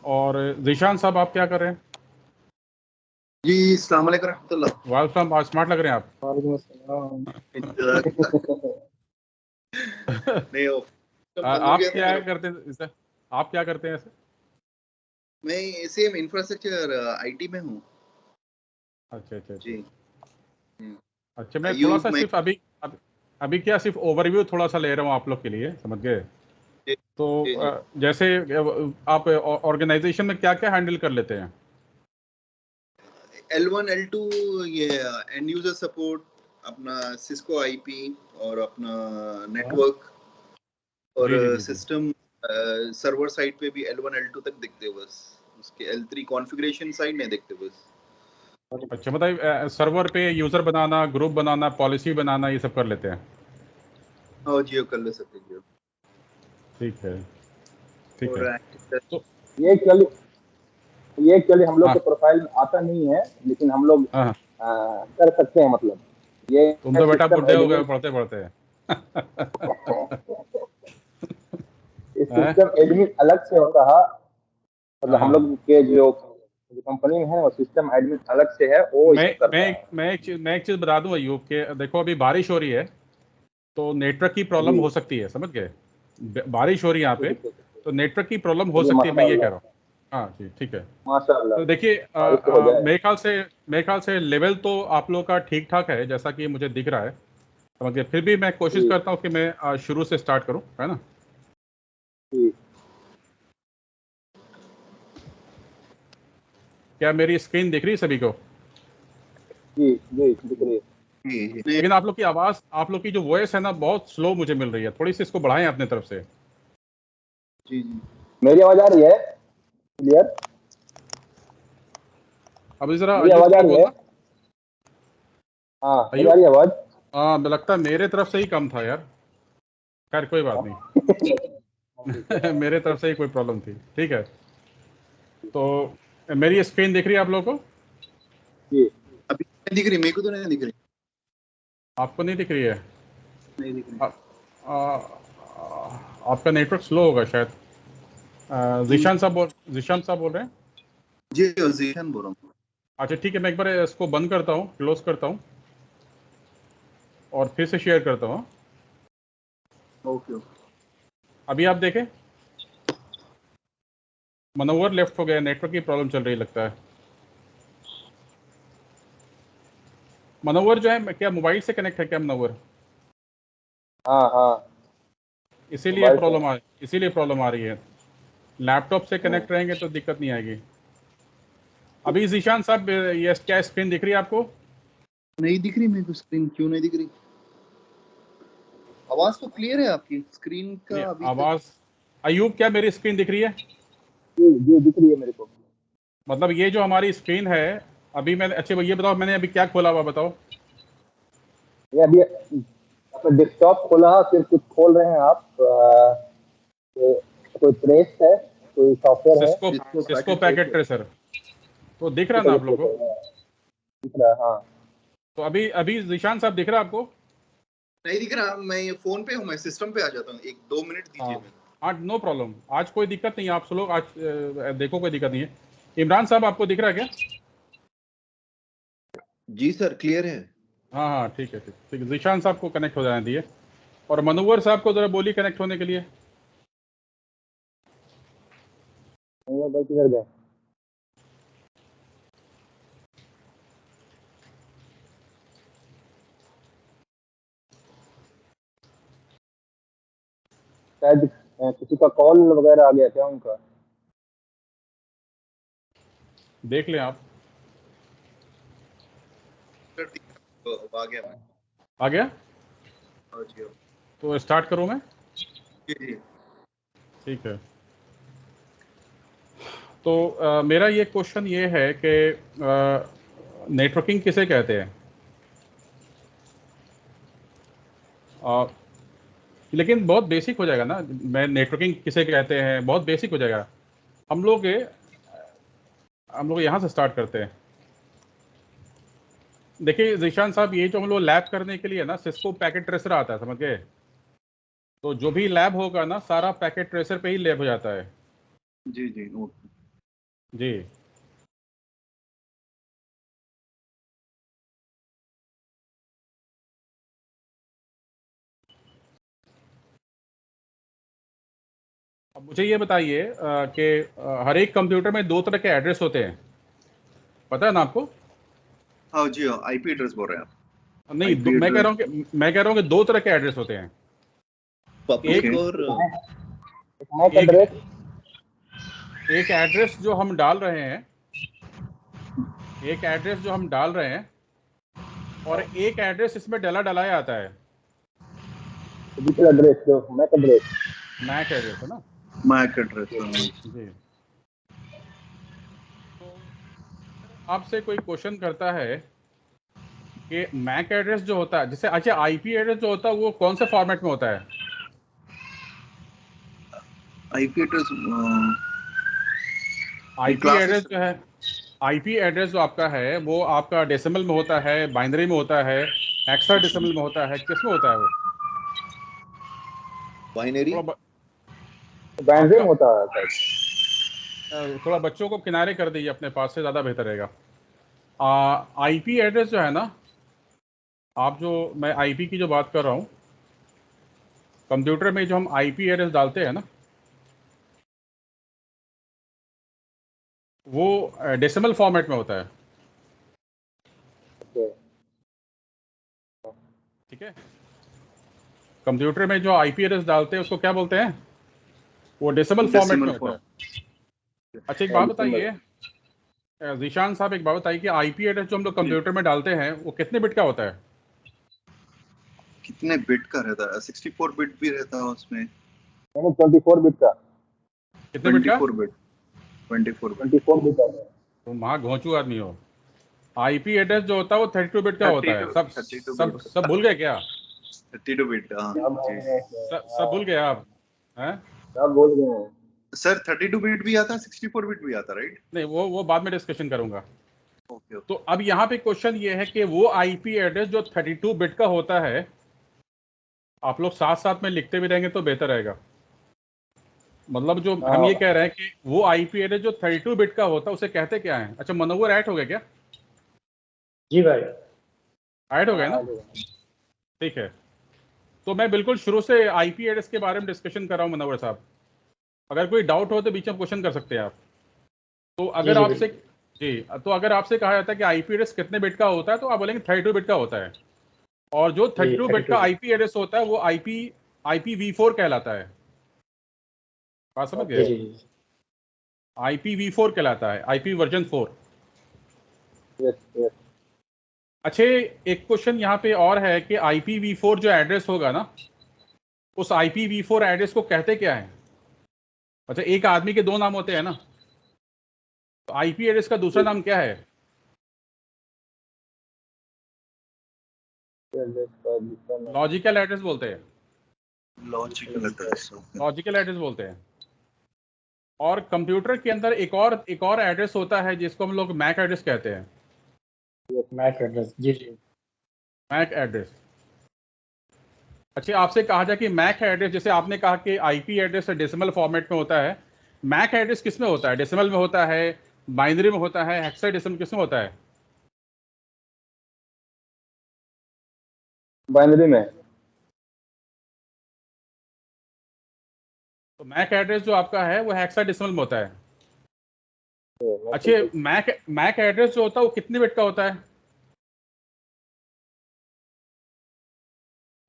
और जीशान साहब आप क्या कर रहे हैं? जी अस्सलाम वालेकुम रहमतुल्लाह। वालेकुम, आज स्मार्ट लग रहे हैं आप। वालेकुम अस्सलाम। नहीं हो बंद हो आप गया था क्या मेरा। करते हैं इसे? आप क्या करते हैं ऐसे? मैं सेम इंफ्रास्ट्रक्चर आईटी में हूँ। अच्छा अच्छा अच्छा। जी अच्छा, मैं थोड़ा अयूब सा में। सिर्फ अभी क्या सिर्फ ओवरव्यू थोड़ा सा ले रहा हूँ आप लोग के लिए, समझ गए? जी तो जी जैसे आप ऑर्गेनाइजेशन में क्या क्या हैंडल कर लेते हैं? L1 L2 ये एंड यूजर सपोर्ट, अपना सिस्को आईपी और अपना नेटवर्क और जी जी जी जी। सिस्टम सर्वर साइड पे भी L1 L2 तक दिखते हैं बस। उसके L3 कॉन्फ़िगरेशन साइड नहीं दिखते बस। अच्छा, मतलब सर्वर पे यूज़र बनाना, ग्रुप बनाना, पॉलिसी बनाना, ये सब कर लेते हैं। हाँ जियो कर ले सकते जियो। ठीक है ठीक है। और तो ये एक्चुअली हम लोग हाँ के प्रोफाइल में आता नहीं है, लेकिन हम लोग हाँ, कर सकते हैं। मतलब ये तुम तो बेटा सिस्टम बुढ़े हो गए एडमिन, पढ़ते पढ़ते। इस हैं? सिस्टम एडमिन अलग से होता है। मतलब हम हाँ, लोग के जो कंपनी में है वो सिस्टम एडमिन अलग से है, वो ये मैं सब मैं करता एक है। मैं एक चीज़ बता दूं अयूब के, देखो अभी बारिश हो रही है तो नेटवर्क की प्रॉब्लम जी हो सकती है, समझ गए? बारिश हो रही है यहाँ पे, ठीक है, तो नेटवर्क की प्रॉब्लम हो चलिए सकती है, मैं ये कह माशाअल्लाह, रहा हूँ। हाँ जी, ठीक है। माशाअल्लाह, तो देखिए, बारिश तो हो जाए। मेरे ख्याल से लेवल तो आप लोग का ठीक ठाक है, जैसा कि मुझे दिख रहा है, समझ गए? फिर भी मैं कोशिश जी करता हूँ कि मैं शुरू से स्टार्ट करूँ, है ना? जी क्या मेरी स्क्रीन दिख रही है सभी को? जी जी दिख रही है। जी लेकिन आप लोग की आवाज़, आप लोग की जो वॉइस है ना, बहुत स्लो मुझे मिल रही है, थोड़ी सी इसको बढ़ाएं अपने तरफ से। जी मेरी आवाज आ रही है क्लियर? अभी जरा मेरी अयूब आवाज आ जरा रही है? बोलना। हाँ, मेरी आ अयूब, रही है आवाज? हाँ, मुझे लगता है मेरे तरफ से ही कम था यार। खैर कोई बात नहीं। मेरे तरफ से ही कोई प्रॉब्लम थी, ठीक है। तो मेरी स्क्रीन दिख रही है आप लोगों को? जी अभी नहीं दिख रही, मेरे को तो नहीं दिख रही। आपको नहीं दिख रही है? नहीं दिख रही। आ, आ, आपका नेटवर्क स्लो होगा शायद। जीशान साहब बोल रहे हैं? जी जीशान बोल रहा हूँ। अच्छा ठीक है, मैं एक बार इसको बंद करता हूँ, क्लोज करता हूँ और फिर से शेयर करता हूँ। Okay okay. अभी आप देखें, मनोवर लेफ्ट हो गया, नेटवर्क की प्रॉब्लम चल रही लगता है। मनोवर जो है, क्या मोबाइल से कनेक्ट है क्या मनोवर? हाँ हाँ, मोबाइल से। इसीलिए प्रॉब्लम आ रही है। लैपटॉप से हाँ, कनेक्ट रहेंगे तो दिक्कत नहीं आएगी। अभी जीशान साहब, ये क्या स्क्रीन दिख रही है आपको? नहीं दिख रही मेरे को स्क्रीन, क्यों नहीं दिख रही? आवाज तो क्लियर है आपकी, स्क्रीन नहीं, का अभी तक। आवाज़। अयूब, क्या मेरी स्क्रीन दिख रही है? जी जी दिख रही है मेरे को। मतलब ये जो हमारी स्क्रीन है, अभी मैंने, अच्छा ये बताओ, मैंने अभी क्या खोला हुआ बताओ? ये अभी आपने डेस्कटॉप खोला है, फिर कुछ खोल रहे हैं आप? कोई प्रेस है, कोई सॉफ्टवेयर है? सिस्को जिसको Cisco packet packet trace tracer. तो दिख रहा ठीक ना है, आप लोग को? दिख रहा है, हाँ। तो अभी अभी जीशान साहब दिख रहा है आपको? नहीं दिख रहा। मैं ये फोन पे हूँ, मैं सिस्टम पे आ जाता हूँ, एक 2 मिनट हाँ दीजिए मेरे हाँ, नो प्रॉब्लम, आज कोई दिक्कत नहीं है, आप लोग आज देखो कोई दिक्कत नहीं है। इमरान साहब आपको दिख रहा है क्या? को। जी सर क्लियर है। हाँ हाँ, ठीक है ठीक ठीक है, जीशान साहब को कनेक्ट हो जाने दिए, और मनोवर साहब को ज़रा बोली कनेक्ट होने के लिए। भाई किधर गए? शायद किसी का कॉल वगैरह आ गया क्या उनका? देख लें आप। तो आ गया मैं। आ गया? हाँ जी हाँ। तो स्टार्ट करूँ मैं? जी जी। ठीक है। तो मेरा ये क्वेश्चन ये है कि नेटवर्किंग किसे कहते हैं? अ, लेकिन बहुत बेसिक हो जाएगा ना, मैं नेटवर्किंग किसे कहते हैं, बहुत बेसिक हो जाएगा। हम लोग हम लोग यहाँ से स्टार्ट करते हैं। देखिए जीशान साहब, ये जो हम लोग लैब करने के लिए ना, सिस्को पैकेट ट्रेसर आता है, समझ गए? तो जो भी लैब होगा ना, सारा पैकेट ट्रेसर पे ही लैब हो जाता है। जी जी ओके। जी अब मुझे ये बताइए कि हर एक कंप्यूटर में दो तरह के एड्रेस होते हैं, पता है ना आपको? हाँ जी, हाँ, आईपी एड्रेस बोल रहे हैं आप? नहीं, IP मैं कह रहा एड्रेस हूँ कि दो तरह के एड्रेस होते हैं। पब्लिक एक और मैक एक एड्रेस, एक एड्रेस जो हम डाल रहे हैं, एक एड्रेस जो हम डाल रहे हैं और एक एड्रेस इसमें डलाया आता है, फिजिकल एड्रेस, जो मैक एड्रेस। मैक एड्रेस है ना। Mac address. जी, तो आपसे कोई क्वेश्चन करता है कि मैक एड्रेस जो होता है, जैसे अच्छा आईपी एड्रेस जो होता है वो कौन से फॉर्मेट में होता है? आईपी एड्रेस आईपी एड्रेस जो है, आईपी एड्रेस जो आपका है वो आपका डेसिमल में होता है, बाइनरी में होता है, हेक्साडेसिमल में होता है, किस में होता है वो? बाइनरी। थोड़ा बाइनरी आपका में होता है शायद। थोड़ा बच्चों को किनारे कर दीजिए अपने पास से, ज़्यादा बेहतर रहेगा। आईपी एड्रेस जो है ना, आप जो मैं आईपी की जो बात कर रहा हूँ, कंप्यूटर में जो हम आईपी एड्रेस डालते हैं ना, वो डेसिमल फॉर्मेट में होता है, ओके, ठीक है। कंप्यूटर में जो आईपी एड्रेस डालते हैं उसको क्या बोलते हैं? वो डेसिमल फॉर्मेट में डेसिमल होता फॉर्म। है। अच्छा एक बात बताइए, जीशान साहब एक बात बताइए कि आईपी एड्रेस जो हम लोग कंप्यूटर में डालते हैं वो कितने बिट का होता है? कितने बिट का रहता है? 64 बिट भी रहता है उसमें। 24 बिट का। कितने बिट का? 24 बिट। 24 बिट। 24 बिट का। तुम वहाँ घोंचू आदमी हो। आईपी एड्रेस जो होता है वो 32 बिट का होता है। 32 सब 32 सब बिट। सब भूल गए क्या? 32 बिट, हाँ जी। सब भूल गए आप हैं? सब बोल गए हैं। सर 32 बिट भी आता है, 64 बिट भी आता है, राइट? नहीं, वो बाद में डिस्कशन करूंगा। ओके तो अब यहाँ पे क्वेश्चन ये है कि वो आईपी एड्रेस जो 32 बिट का होता है, आप लोग साथ साथ में लिखते भी रहेंगे तो बेहतर रहेगा। मतलब जो हम ये कह रहे हैं कि वो आईपी एड्रेस जो 32 बिट का होता है उसे कहते क्या है? अच्छा मनोवर ऐड हो गया क्या? जी भाई। ऐड हो गया ना, ठीक है। तो मैं बिल्कुल शुरू से आईपी एड्रेस के बारे में डिस्कशन कर रहा हूँ मनोवर साहब, अगर कोई डाउट हो तो बीच में क्वेश्चन कर सकते हैं आप। तो जी अगर जी आपसे बिल्कुल। जी, तो अगर आपसे कहा जाता है कि आईपी एड्रेस कितने बिट का होता है तो आप बोलेंगे 32 बिट का होता है। और जो जी 32 बिट 32 का बिट। आईपी एड्रेस होता है वो IPv4 कहलाता है। बात समझ जी गए? जी जी। IPv4 कहलाता है, IP वर्जन 4। Yes yes. अच्छे, एक क्वेश्चन यहाँ पे और है कि IPv4 जो एड्रेस होगा ना, उस IPv4 एड्रेस को कहते क्या है? अच्छा एक आदमी के दो नाम होते हैं ना, तो आईपी एड्रेस का दूसरा नाम क्या है? लॉजिकल एड्रेस बोलते हैं, लॉजिकल एड्रेस। लॉजिकल एड्रेस बोलते हैं। और कंप्यूटर के अंदर एक और एड्रेस होता है जिसको हम लोग मैक एड्रेस कहते हैं, मैक एड्रेस। जी जी। MAC address. अच्छा आपसे कहा जाए कि मैक एड्रेस, जैसे आपने कहा कि आईपी एड्रेस डेसिमल फॉर्मेट में होता है, मैक एड्रेस किस में होता है? डेसिमल में होता है, बाइनरी में होता है, हेक्साडेसिमल किस में होता है? बाइनरी में। तो मैक एड्रेस जो आपका है वो हेक्साडेसिमल में होता है। अच्छे, मैक एड्रेस जो होता है वो कितने बिट का होता है?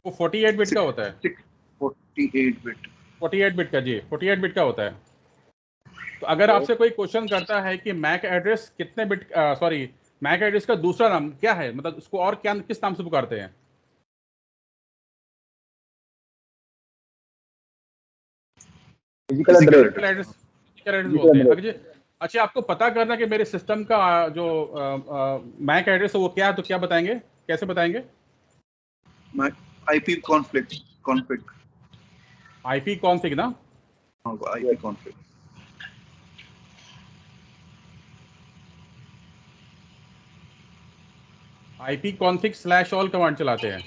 वो 48 बिट का होता है। 48 बिट। 48 बिट का, जी 48 बिट का होता है। तो अगर आपसे कोई क्वेश्चन करता है कि मैक एड्रेस कितने बिट, सॉरी मैक एड्रेस का दूसरा नाम क्या है, मतलब उसको और क्या किस नाम से पुकारते हैं? Physical physical address. Physical address. Address, physical address physical बोलते हैं। एड्रेस। अगर अच्छा आपको पता करना कि मेरे सिस्टम का जो मैक एड्रेस है वो क्या है, तो क्या बताएंगे, कैसे बताएंगे? IP conflict. आईपी कॉन्फिग ना, हाँ, IP conflict. IP config slash all command चलाते हैं।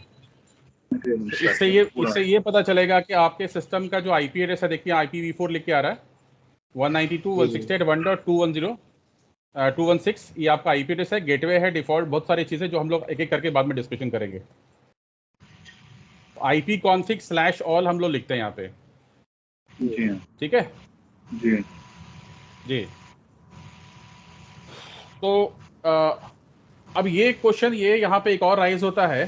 तो पूरा। इससे ये पता चलेगा कि आपके सिस्टम का जो आईपी एड्रेस है, देखिए IPv4 लिख के आ रहा है, 192.168.1.210 216 ये आपका आईपी एड्रेस है, गेटवे है, डिफॉल्ट, बहुत सारी चीजें जो हम लोग एक एक करके बाद में डिस्कशन करेंगे। IP config/all हम लोग लिखते हैं यहाँ पे। जी ठीक है जी जी। तो अब ये क्वेश्चन ये यहाँ पे एक और राइज होता है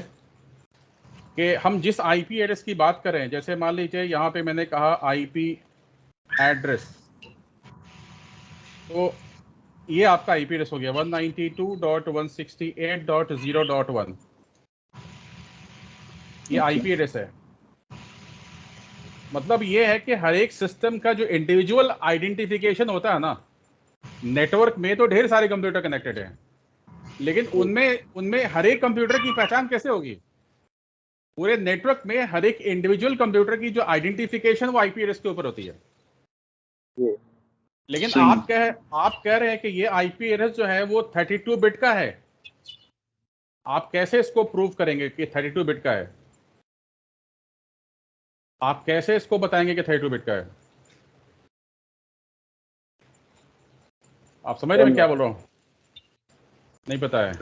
कि हम जिस IP एड्रेस की बात करें, जैसे मान लीजिए यहाँ पे मैंने कहा IP एड्रेस, तो ये आपका IP एड्रेस हो गया 192.168.0.1, ये IP एड्रेस है। मतलब ये है कि हर एक सिस्टम का जो इंडिविजुअल आइडेंटिफिकेशन होता है ना, नेटवर्क में तो ढेर सारे कंप्यूटर कनेक्टेड हैं, लेकिन उनमें हर एक कंप्यूटर की पहचान कैसे होगी? पूरे नेटवर्क में हर एक इंडिविजुअल कंप्यूटर की जो आइडेंटिफिकेशन वो IP एड्रेस के ऊपर होती है। लेकिन आप कह रहे हैं कि ये IP एड्रेस जो है वो 32 बिट का है। आप कैसे इसको प्रूव करेंगे कि 32 बिट का है? आप कैसे इसको बताएंगे कि 32 बिट का है? आप समझ रहे हैं क्या बोल रहा हूँ? नहीं पता है?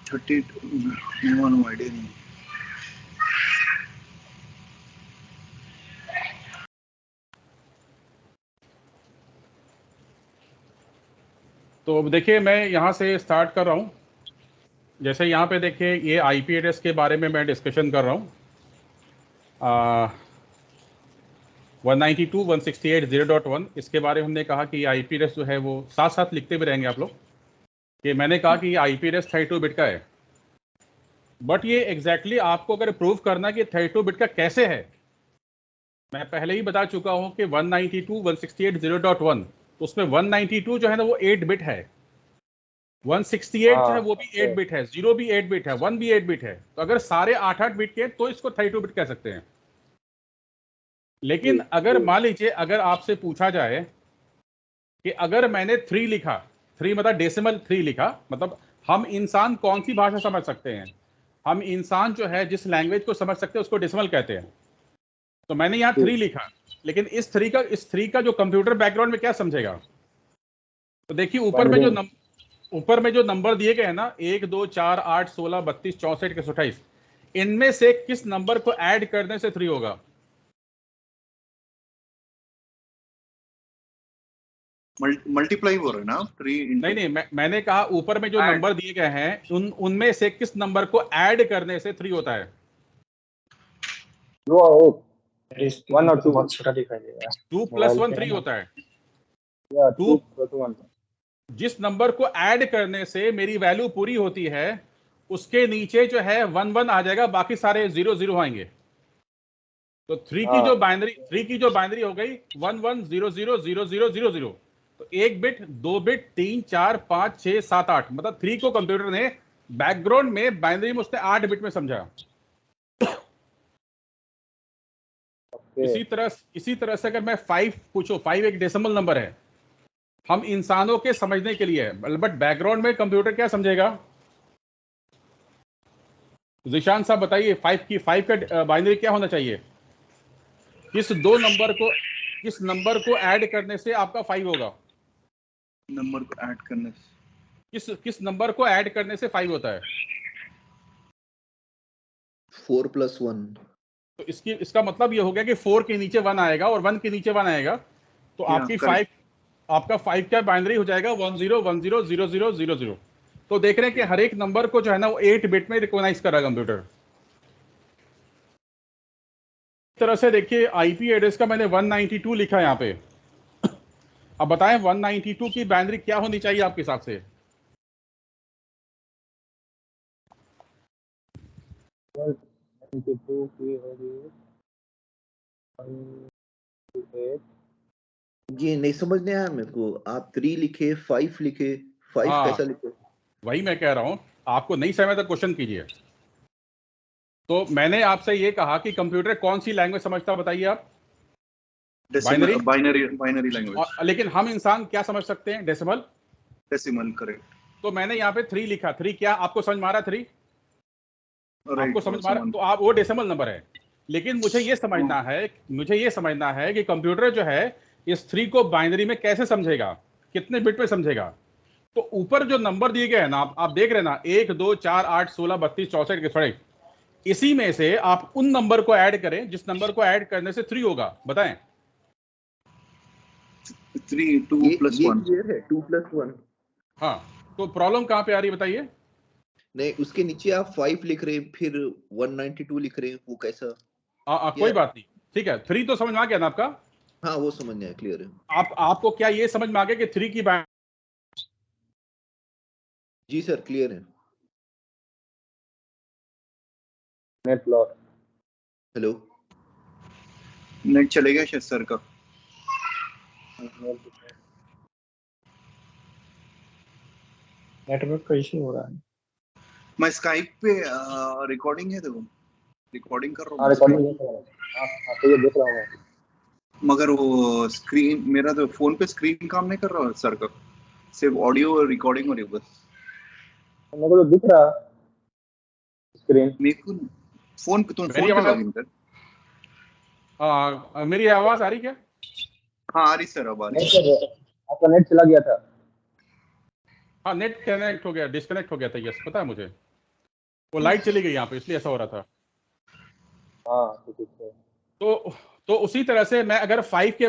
32 आइडिया नहीं। तो अब देखिए मैं यहाँ से स्टार्ट कर रहा हूँ। जैसे यहाँ पे देखिए ये IP एड्रेस के बारे में मैं डिस्कशन कर रहा हूँ। 192.168.0.1 इसके बारे में हमने कहा कि ये IP एड्रेस जो है वो साथ साथ लिखते भी रहेंगे आप लोग कि मैंने कहा कि ये IP एड्रेस 32 बिट का है। बट ये एग्जैक्टली आपको अगर प्रूव करना कि 32 बिट का कैसे है, मैं पहले ही बता चुका हूं कि 192.168.0.1 तो उसमें 192 जो है ना वो 8 बिट है, 168 जो है वो भी 8 बिट है, 0 भी 8 बिट है, 1 भी 8 बिट है। तो अगर सारे 8-8 बिट के तो इसको 32 बिट कह सकते हैं। लेकिन अगर मान लीजिए अगर आपसे पूछा जाए कि अगर मैंने 3 लिखा, 3 मतलब डेसिमल 3 लिखा, मतलब हम इंसान कौन सी भाषा समझ सकते हैं? हम इंसान जो है जिस लैंग्वेज को समझ सकते हैं उसको डेसिमल कहते हैं। तो मैंने यहाँ 3 लिखा, लेकिन इस 3 का जो कंप्यूटर बैकग्राउंड में क्या समझेगा? तो देखिए ऊपर में जो नंबर दिए गए हैं ना, 1 2 4 8 16 32 64 128, इनमें से किस नंबर को ऐड करने से 3 होगा? मल्टीप्लाई हो रहा है ना 3 नहीं, मैंने कहा ऊपर में जो नंबर दिए गए हैं उनमें से किस नंबर को ऐड करने से 3 होता है? 2 और 1 और 2 बहुत छोटा दिखाई दे रहा है। 2 + 1 3 होता है। 2 + 1 जिस नंबर को ऐड करने से मेरी वैल्यू पूरी होती है उसके नीचे जो है 1 1 आ जाएगा, बाकी सारे 0 0 आएंगे। तो 3 की जो बाइनरी हो गई 1 1 0 0 0 0 0 0। तो 1 बिट, 2 बिट, 3 4 5 6 7 8, मतलब 3 को कंप्यूटर ने बैकग्राउंड में बाइनरी में उसने 8 बिट में समझा। इसी तरह से अगर मैं 5 पूछो, 5 एक डेसिमल नंबर है, हम इंसानों के समझने के लिए है, बट बैकग्राउंड में कंप्यूटर क्या समझेगा? जिशान साहब बताइए 5 का बाइनरी क्या होना चाहिए? किस नंबर को ऐड करने से आपका 5 होगा? नंबर को ऐड करने से किस नंबर को ऐड करने से 5 होता है? 4 + 1। तो इसका मतलब ये हो गया कि 4 के नीचे 1 आएगा और 1 के नीचे 1 आएगा, तो आपका 5 का बाइनरी हो जाएगा 1 0 1 0 0 0 0 0। तो देख रहे हैं कि हर एक नंबर को जो है ना वो 8 बिट में रिकॉग्नाइज कर रहा है कंप्यूटर। इस तरह से देखिए IP एड्रेस का मैंने 192 लिखा है यहाँ पे। अब बताएं 192 की बाइनरी क्या होनी चाहिए आपके हिसाब से? जी नहीं समझने आया मेरे को। आप 3 लिखे, 5 लिखे, 5 कैसा लिखे? वही मैं कह रहा हूं, आपको नहीं समझ तो क्वेश्चन कीजिए। तो मैंने आपसे ये कहा कि कंप्यूटर कौन सी लैंग्वेज समझता, बताइए आप? Binary language. लेकिन हम इंसान क्या समझ सकते हैं? Decimal, correct. तो मैंने यहाँ पे 3 लिखा। 3 क्या आपको समझ में आ रहा है? 3 आपको समझ में आ रहा है? तो आप वो डेसिमल नंबर है। लेकिन मुझे ये समझना है कि कंप्यूटर जो है इस 3 को बाइनरी में कैसे समझेगा, कितने बिट में समझेगा। तो ऊपर जो नंबर दिए गए हैं ना, आप देख रहे हैं ना, 1 2 4 8 16 32 64 के थोड़े, इसी में से आप उन नंबर को ऐड करें जिस नंबर को ऐड करने से 3 होगा। बताएं। 3 2 प्लस 1 है 2 + 1। हाँ, तो प्रॉब्लम कहां पे आ रही है बताइए। नहीं, उसके नीचे आप 5 लिख रहे हैं, फिर 192 लिख रहे हैं, वो कैसा? कोई बात नहीं, ठीक है। 3 तो समझ में आ गया ना आपका? हाँ, वो समझ में आया, क्लियर है। आपको क्या ये समझ में आ गया कि 3 की जी सर, क्लियर है। Net loss. हेलो, नेट चलेगा शायद सर का। नेटवर्क का इशू हो रहा है। मैं स्काइप पे रिकॉर्डिंग है, देखो रिकॉर्डिंग कर रहा हाँ हूँ रिकॉर्डिंग देख रहा हूँ। हाँ तो ये देख रहा हूँ मैं। मगर वो स्क्रीन, मेरा तो फोन पे स्क्रीन काम नहीं कर रहा है सर का, सिर्फ ऑडियो और रिकॉर्डिंग हो रही है बस। मेरे को तो दिख रहा स्क्रीन। मेरे को फोन पे, तुम मेरी फोन पे आवाज लॉगिन कर। मेरी आवाज आ रही क्या? हाँ आ रही सर, अब आ रही। नहीं सर, आपका नेट चला गया था। हाँ, नेट कनेक्ट हो गया, डिस्कनेक्ट हो गया था, यस पता है मुझे। वो लाइट चली गई यहाँ पे, इसलिए ऐसा हो रहा था। हाँ तो ठीक है। तो उसी तरह से मैं अगर 5 के